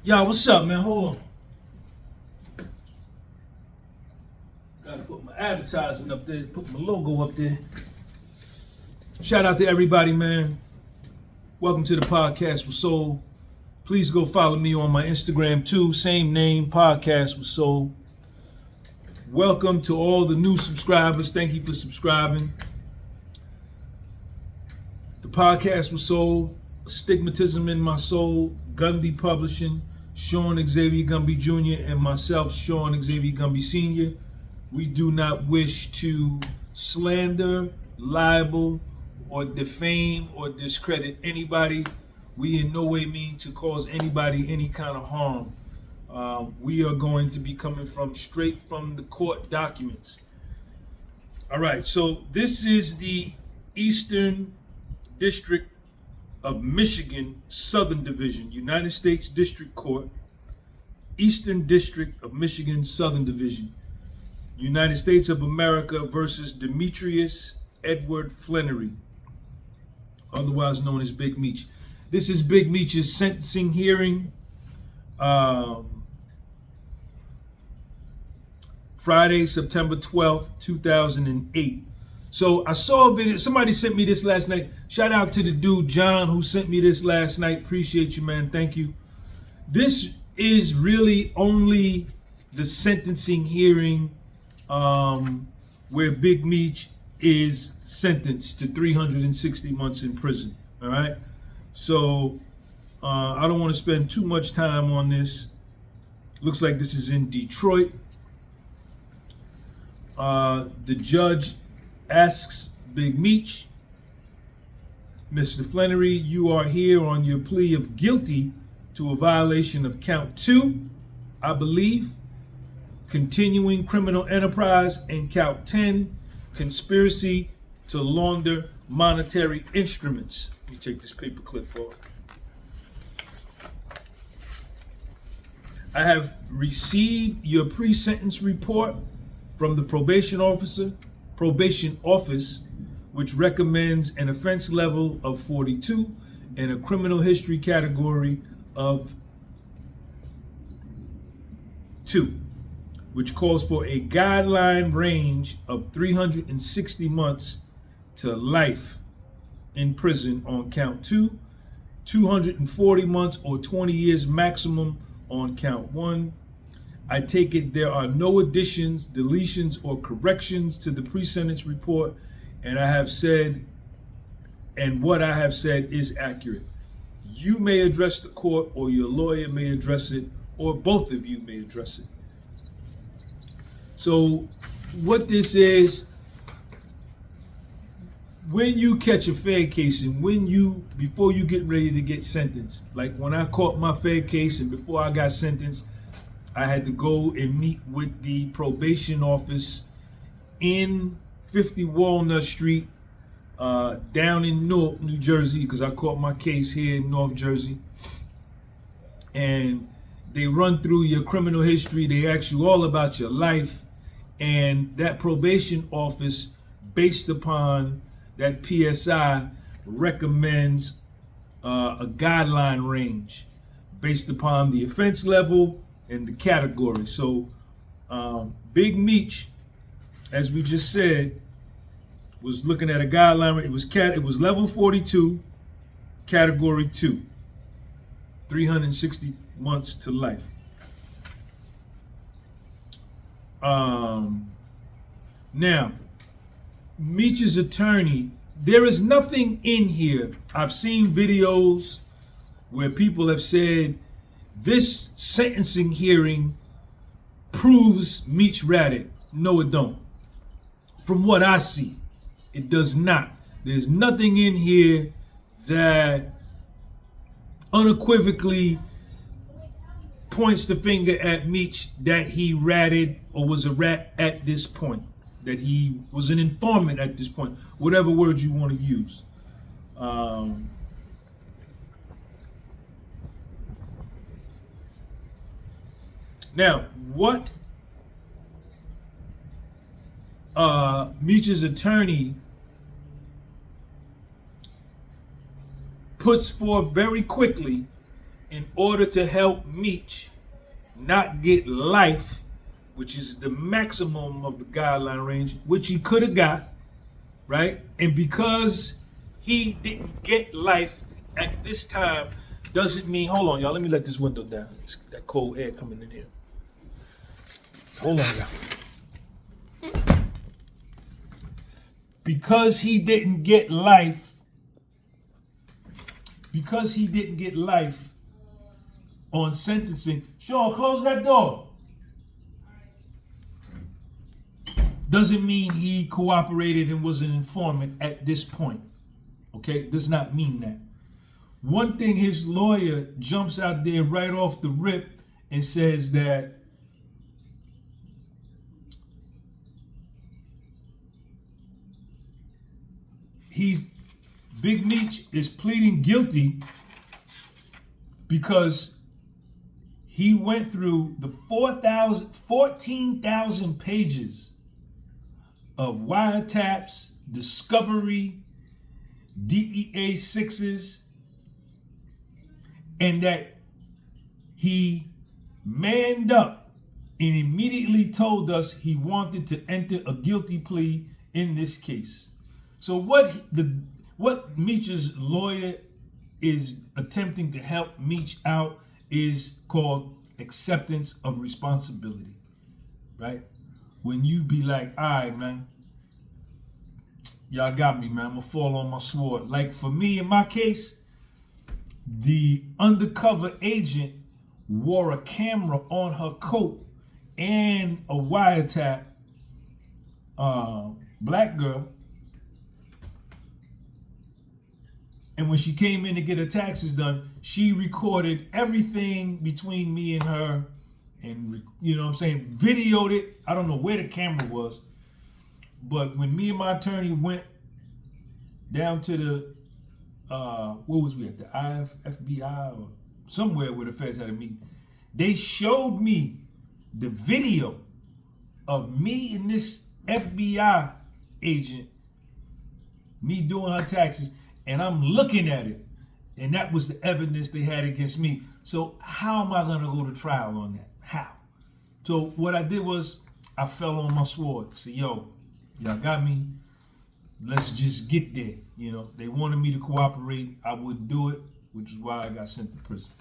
Y'all, what's up, man? Hold on. Gotta put my advertising up there, put my logo up there. Shout out to everybody, man. Welcome to the Podcast with Soul. Please go follow me on my Instagram too. Same name, Podcast with Soul. Welcome to all the new subscribers. Thank you for subscribing. The Podcast with Soul, Stigmatism in My Soul, Gumby Publishing, Sean Xavier Gumby Jr. and myself, Sean Xavier Gumby Sr. We do not wish to slander, libel, or defame or discredit anybody. We in no way mean to cause anybody any kind of harm. We are going to be coming straight from the court documents. All right, so this is the Eastern District of Michigan, Southern Division, United States District Court, Eastern District of Michigan, Southern Division, United States of America versus Demetrius Edward Flannery, otherwise known as Big Meech. This is Big Meech's sentencing hearing. Friday, September 12th, 2008. So I saw a video, somebody sent me this last night. Shout out to the dude, John, who sent me this last night. Appreciate you, man. Thank you. This is really only the sentencing hearing where Big Meech is sentenced to 360 months in prison. All right. So I don't want to spend too much time on this. Looks like this is in Detroit. The judge asks Big Meech, Mr. Flannery, you are here on your plea of guilty to a violation of count 2, I believe, continuing criminal enterprise, and count 10, conspiracy to launder monetary instruments. Let me take this paper clip off. I have received your pre-sentence report from the probation office, which recommends an offense level of 42 and a criminal history category of 2, which calls for a guideline range of 360 months to life in prison on count 2, 240 months or 20 years maximum on count 1. I take it there are no additions, deletions, or corrections to the pre-sentence report, and I have said, and what I have said is accurate. You may address the court, or your lawyer may address it, or both of you may address it. So what this is, when you catch a Fed case and before you get ready to get sentenced, like when I caught my Fed case and before I got sentenced, I had to go and meet with the probation office in 50 Walnut Street, down in Newark, New Jersey, because I caught my case here in North Jersey. And they run through your criminal history. They ask you all about your life. And that probation office, based upon that PSI, recommends a guideline range based upon the offense level and the category. So Big Meech, as we just said, was looking at a guideline. It was level 42, category 2, 360 months to life. Now, Meech's attorney, there is nothing in here. I've seen videos where people have said this sentencing hearing proves Meech ratted. No, it don't. From what I see, it does not. There's nothing in here that unequivocally points the finger at Meech that he ratted or was a rat at this point, that he was an informant at this point, whatever word you want to use. Now, what Meech's attorney puts forth very quickly in order to help Meech not get life, which is the maximum of the guideline range, which he could have got, right? And because he didn't get life at this time, doesn't mean, hold on, y'all, let me let this window down. It's that cold air coming in here. Hold on, y'all. Because he didn't get life, on sentencing, Sean, close that door. Doesn't mean he cooperated and was an informant at this point. Okay, does not mean that. One thing his lawyer jumps out there right off the rip and says that Big Meech is pleading guilty because he went through the 14,000 pages of wiretaps, discovery, DEA 6s, and that he manned up and immediately told us he wanted to enter a guilty plea in this case. So what Meech's lawyer is attempting to help Meech out is called acceptance of responsibility, right? When you be like, all right, man, y'all got me, man, I'm gonna fall on my sword. Like for me, in my case, the undercover agent wore a camera on her coat and a wiretap black girl. And when she came in to get her taxes done, she recorded everything between me and her and, you know what I'm saying, videoed it. I don't know where the camera was. But when me and my attorney went down to the, where was we at? The FBI or somewhere where the feds had a meeting. They showed me the video of me and this FBI agent, me doing her taxes, and I'm looking at it. And that was the evidence they had against me. So how am I gonna go to trial on that? How? So what I did was I fell on my sword. So yo, y'all got me. Let's just get there. You know, they wanted me to cooperate. I wouldn't do it, which is why I got sent to prison.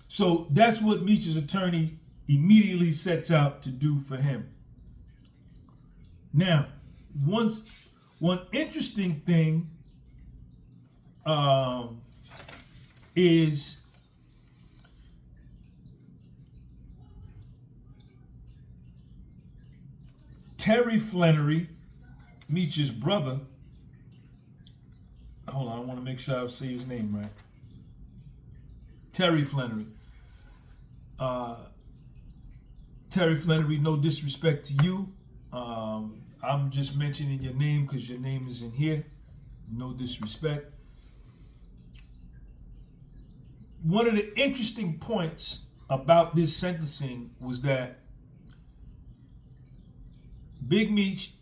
So that's what Meech's attorney immediately sets out to do for him. Now, one interesting thing is Terry Flannery, Meech's brother. Hold on, I want to make sure I say his name right. Terry Flannery. Terry Flannery, no disrespect to you. I'm just mentioning your name because your name is in here. No disrespect. One of the interesting points about this sentencing was that Big Meech,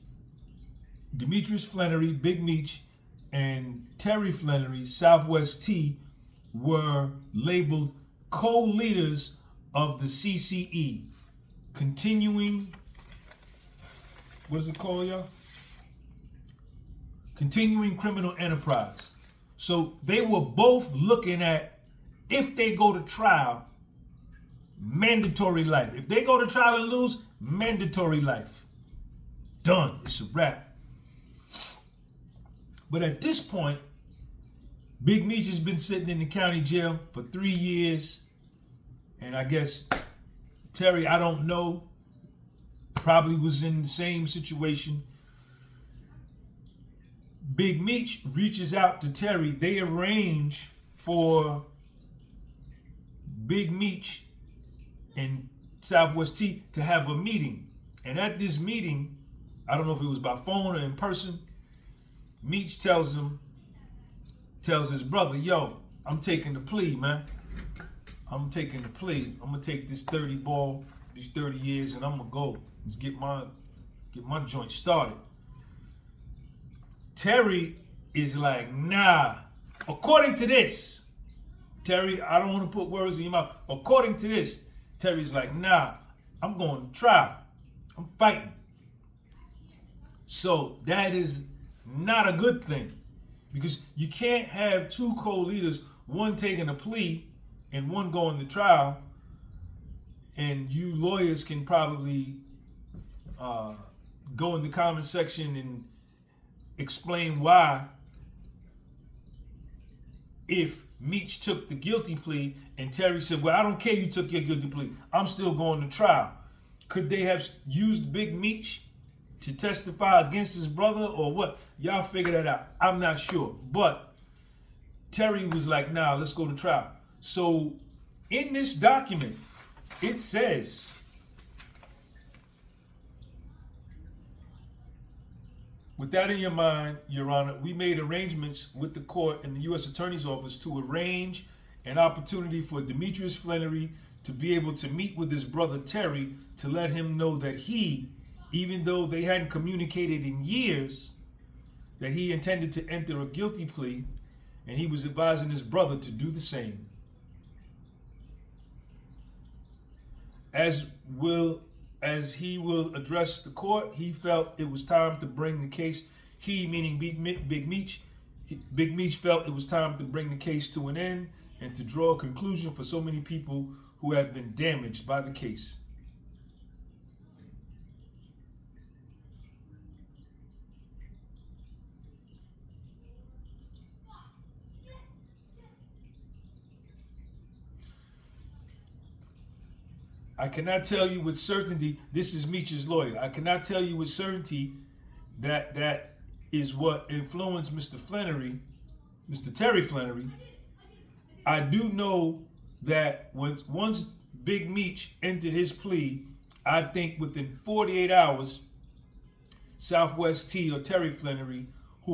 Demetrius Flannery, Big Meech, and Terry Flannery, Southwest T, were labeled co-leaders of the CCE, continuing, what is it called, y'all? Continuing criminal enterprise. So they were both looking at, if they go to trial, mandatory life. If they go to trial and lose, mandatory life. Done. It's a wrap. But at this point, Big Meech has been sitting in the county jail for 3 years. And I guess Terry, I don't know, probably was in the same situation. Big Meech reaches out to Terry. They arrange for Big Meech and Southwest T to have a meeting. And at this meeting, I don't know if it was by phone or in person, Meech tells his brother, yo, I'm taking the plea, man. I'm taking the plea. I'm gonna take this 30 ball, these 30 years, and I'm gonna go. Let's get my joint started. Terry is like, nah, According to this, Terry, I don't want to put words in your mouth. According to this, Terry's like, nah, I'm going to trial. I'm fighting. So that is not a good thing, because you can't have two co-leaders, one taking a plea and one going to trial, and you lawyers can probably go in the comment section and explain why, if Meech took the guilty plea and Terry said, well, I don't care you took your guilty plea, I'm still going to trial. Could they have used Big Meech to testify against his brother or what? Y'all figure that out. I'm not sure. But Terry was like, nah, let's go to trial. So in this document, it says, with that in your mind, Your Honor, we made arrangements with the court and the U.S. Attorney's Office to arrange an opportunity for Demetrius Flannery to be able to meet with his brother Terry to let him know that he, even though they hadn't communicated in years, that he intended to enter a guilty plea, and he was advising his brother to do the same. As he will address the court, he felt it was time to bring the case. He, meaning Big Meech, felt it was time to bring the case to an end and to draw a conclusion for so many people who had been damaged by the case. I cannot tell you with certainty, this is Meech's lawyer, I cannot tell you with certainty that that is what influenced Mr. Flannery, Mr. Terry Flannery. I do know that once Big Meech entered his plea, I think within 48 hours, Southwest T or Terry Flannery, who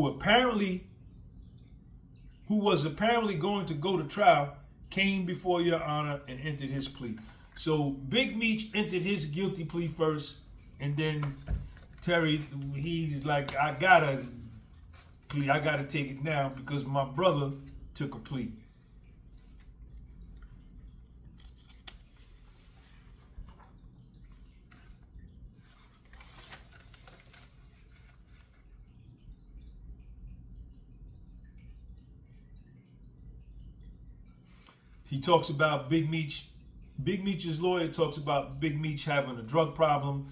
was apparently going to go to trial, came before Your Honor and entered his plea. So Big Meech entered his guilty plea first, and then Terry, he's like, I gotta take it now because my brother took a plea. He talks about Big Meech. Big Meech's lawyer talks about Big Meech having a drug problem,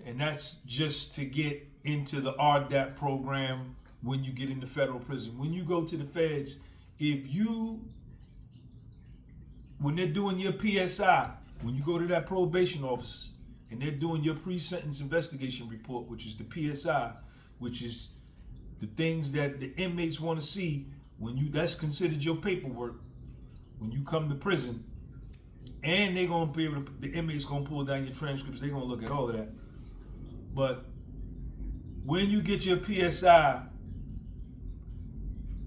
and that's just to get into the RDAP program when you get into federal prison. When you go to the feds, when they're doing your PSI, when you go to that probation office and they're doing your pre-sentence investigation report, which is the PSI, which is the things that the inmates want to see that's considered your paperwork when you come to prison. And they're going to be able to, the inmate's going to pull down your transcripts. They're going to look at all of that. But when you get your PSI,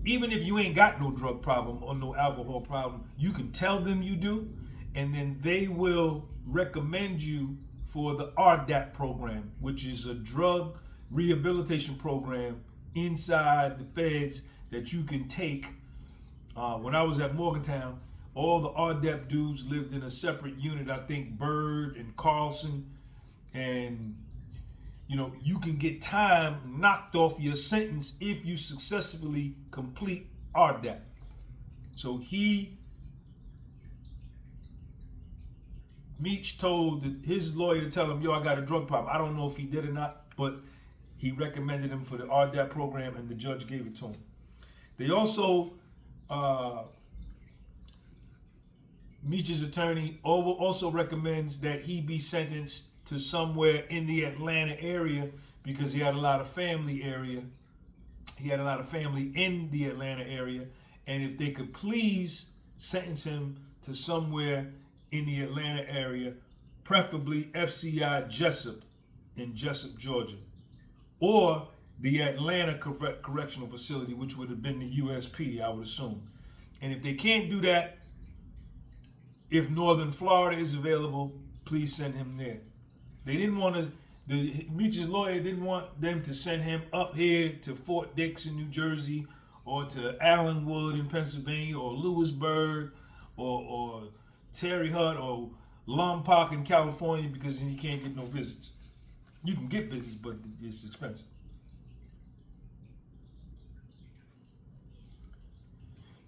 even if you ain't got no drug problem or no alcohol problem, you can tell them you do, and then they will recommend you for the RDAP program, which is a drug rehabilitation program inside the feds that you can take. When I was at Morgantown, all the RDAP dudes lived in a separate unit. I think Bird and Carlson, and you can get time knocked off your sentence if you successfully complete RDAP. So Meech told his lawyer to tell him, yo, I got a drug problem. I don't know if he did or not, but he recommended him for the RDAP program, and the judge gave it to him. They also, Meech's attorney also recommends that he be sentenced to somewhere in the Atlanta area because he had a lot of family in the Atlanta area, and if they could please sentence him to somewhere in the Atlanta area, preferably FCI Jessup in Jessup, Georgia, or the Atlanta Correctional Facility, which would have been the USP, I would assume. And if they can't do that, if Northern Florida is available, please send him there. They didn't want to, Meech's lawyer didn't want them to send him up here to Fort Dix in New Jersey or to Allenwood in Pennsylvania, or Lewisburg, or Terre Haute, or Lompoc in California, because then you can't get no visits. You can get visits, but it's expensive.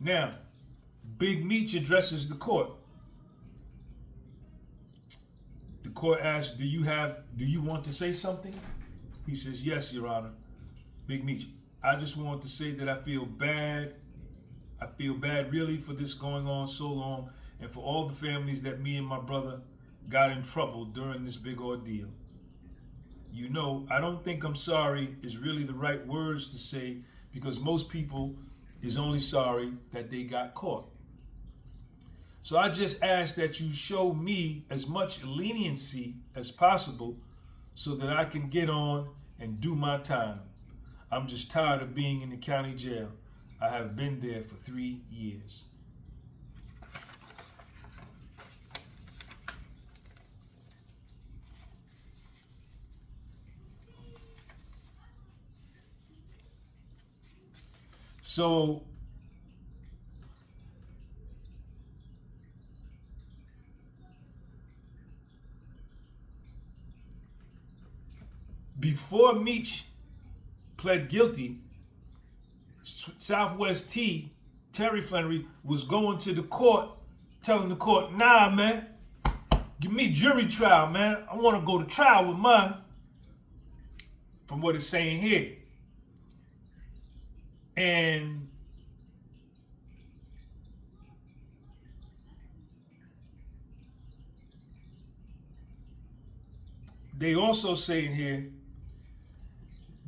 Now, Big Meech addresses the court. The court asks, "Do you want to say something?" He says, "Yes, Your Honor." Big Meech, "I just want to say that I feel bad. I feel bad really for this going on so long, and for all the families that me and my brother got in trouble during this big ordeal. You know, I don't think I'm sorry is really the right words to say, because most people is only sorry that they got caught. So I just ask that you show me as much leniency as possible so that I can get on and do my time. I'm just tired of being in the county jail. I have been there for 3 years." So before Meech pled guilty, Southwest T, Terry Flannery, was going to the court, telling the court, "Nah, man, give me jury trial, man. I want to go to trial with mine," from what it's saying here. And they also say in here,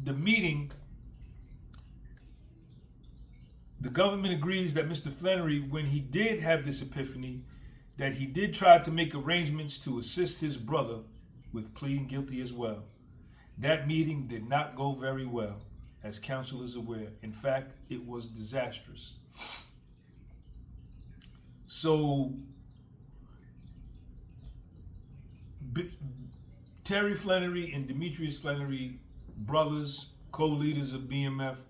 the meeting, the government agrees that Mr. Flannery, when he did have this epiphany, that he did try to make arrangements to assist his brother with pleading guilty as well. That meeting did not go very well, as counsel is aware. In fact, it was disastrous. So Terry Flannery and Demetrius Flannery, brothers, co-leaders of BMF,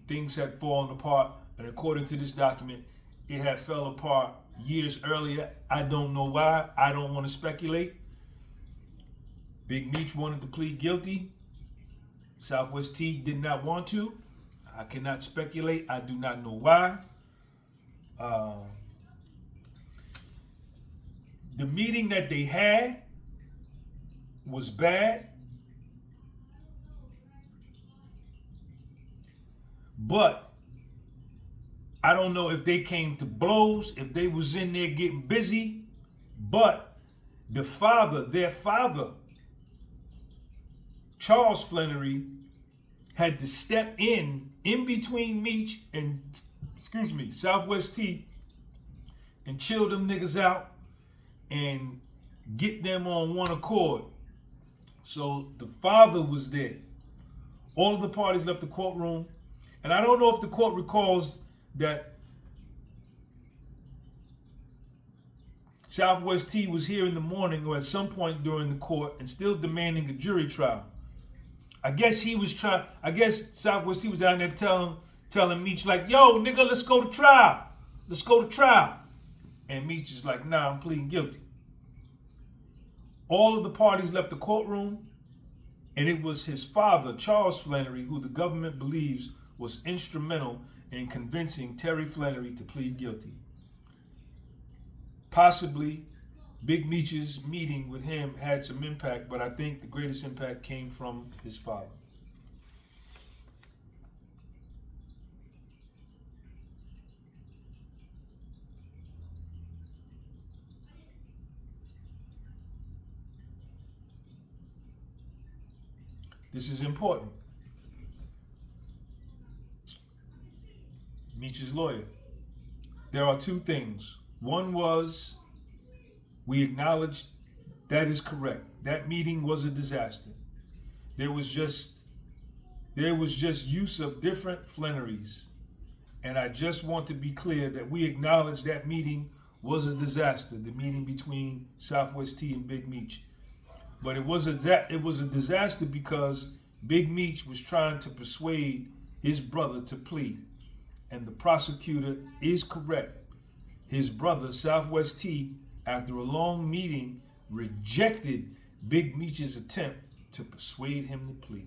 things had fallen apart, and according to this document, it had fell apart years earlier. I don't know why. I don't want to speculate. Big Meech wanted to plead guilty. Southwest T did not want to. I cannot speculate. I do not know why. The meeting that they had was bad, but I don't know if they came to blows, if they was in there getting busy, but their father, Charles Flannery, had to step in between Meech and, Southwest T, and chill them niggas out and get them on one accord. So the father was there. All of the parties left the courtroom. And I don't know if the court recalls that Southwest T was here in the morning or at some point during the court and still demanding a jury trial. I guess Southwest T was out there telling Meech, like, "Yo, nigga, let's go to trial. Let's go to trial." And Meech is like, "Nah, I'm pleading guilty." All of the parties left the courtroom, and it was his father, Charles Flannery, who the government believes was instrumental in convincing Terry Flannery to plead guilty. Possibly, Big Meech's meeting with him had some impact, but I think the greatest impact came from his father. This is important. Meech's lawyer. There are two things. One was, we acknowledge that is correct. That meeting was a disaster. There was just use of different Flannerys. And I just want to be clear that we acknowledge that meeting was a disaster, the meeting between Southwest T and Big Meech. But it was a disaster because Big Meech was trying to persuade his brother to plea, and the prosecutor is correct. His brother, Southwest T, after a long meeting, rejected Big Meech's attempt to persuade him to plea.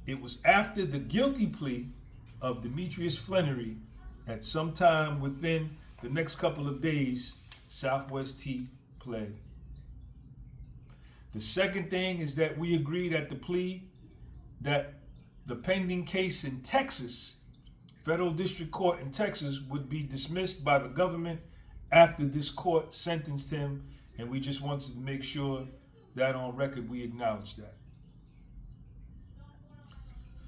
It was after the guilty plea of Demetrius Flannery, at some time within the next couple of days, Southwest T pled. The second thing is that we agreed at the plea that the pending case in Texas, federal district court in Texas, would be dismissed by the government after this court sentenced him, and we just wanted to make sure that on record we acknowledge that.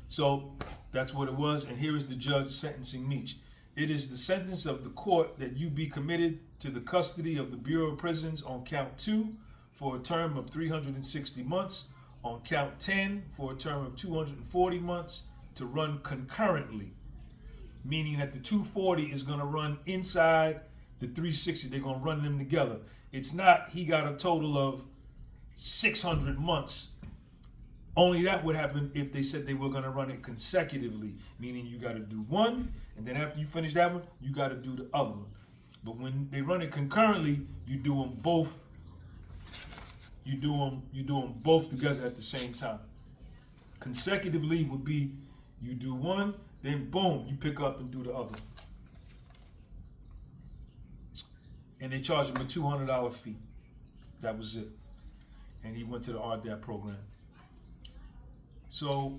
So that's what it was, and here is the judge sentencing Meech. It is the sentence of the court that you be committed to the custody of the Bureau of Prisons on count 2 for a term of 360 months, on count 10 for a term of 240 months, to run concurrently, meaning that the 240 is going to run inside the 360. They're going to run them together. It's not he got a total of 600 months. Only that would happen if they said they were going to run it consecutively, meaning you got to do one, and then after you finish that one, you got to do the other one. But when they run it concurrently, you do them both. You do them both together at the same time. Consecutively would be you do one, then boom, you pick up and do the other. And they charged him a $200 fee. That was it. And he went to the RDAP program. So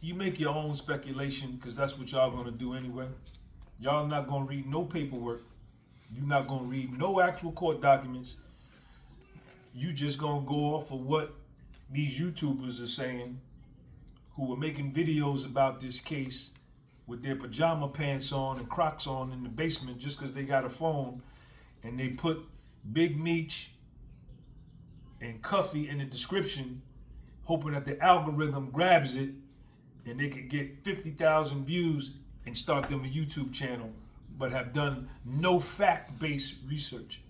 you make your own speculation, because that's what y'all gonna do anyway. Y'all not gonna read no paperwork. You're not gonna read no actual court documents. You just gonna go off of what these YouTubers are saying, who are making videos about this case with their pajama pants on and Crocs on in the basement just because they got a phone, and they put Big Meech and Cuffy in the description, hoping that the algorithm grabs it and they could get 50,000 views and start them a YouTube channel, but have done no fact-based research.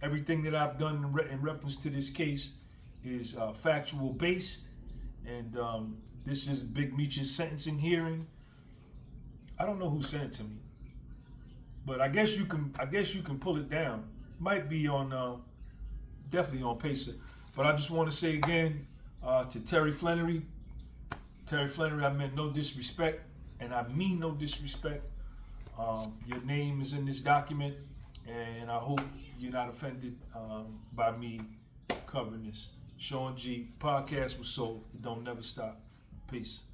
Everything that I've done in reference to this case is factual based, and this is Big Meech's sentencing hearing. I don't know who sent it to me, but I guess you can pull it down. Might be on definitely on Pacer. But I just want to say again to Terry Flannery, I meant no disrespect, and I mean no disrespect. Your name is in this document, and I hope you're not offended by me covering this. Sean G, podcast was sold. It don't never stop. Peace.